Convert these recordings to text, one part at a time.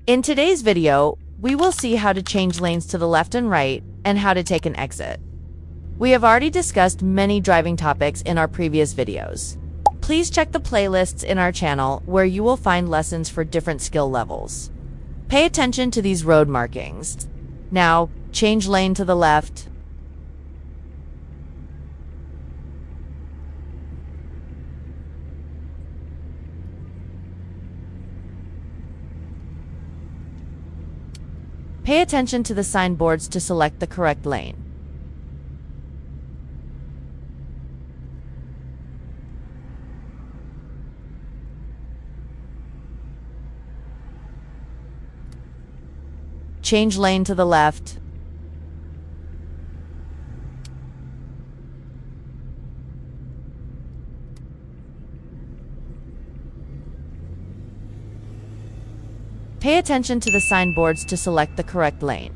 In today's video, we will see how to change lanes to the left and right and how to take an exit. We have already discussed many driving topics in our previous videos. Please check the playlists in our channel where you will find lessons for different skill levels. Pay attention to these road markings. Now, change lane to the left. Pay attention to the signboards to select the correct lane. Change lane to the left. Pay attention to the signboards to select the correct lane.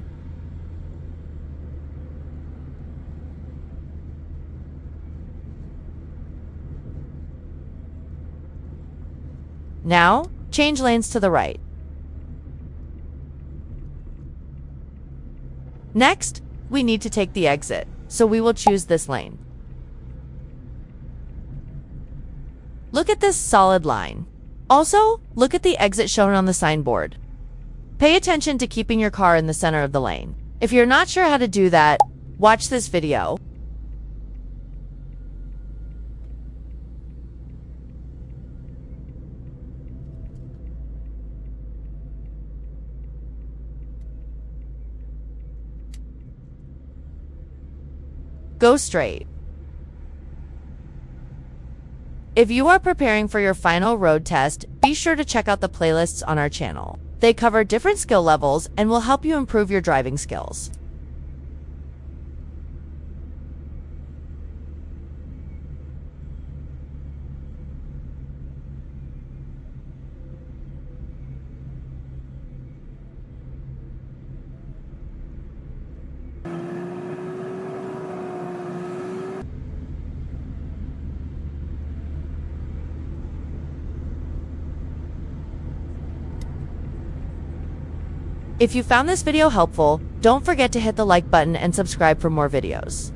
Now, change lanes to the right. Next, we need to take the exit, so we will choose this lane. Look at this solid line. Also, look at the exit shown on the signboard. Pay attention to keeping your car in the center of the lane. If you're not sure how to do that, watch this video. Go straight. If you are preparing for your final road test, be sure to check out the playlists on our channel. They cover different skill levels and will help you improve your driving skills. If you found this video helpful, don't forget to hit the like button and subscribe for more videos.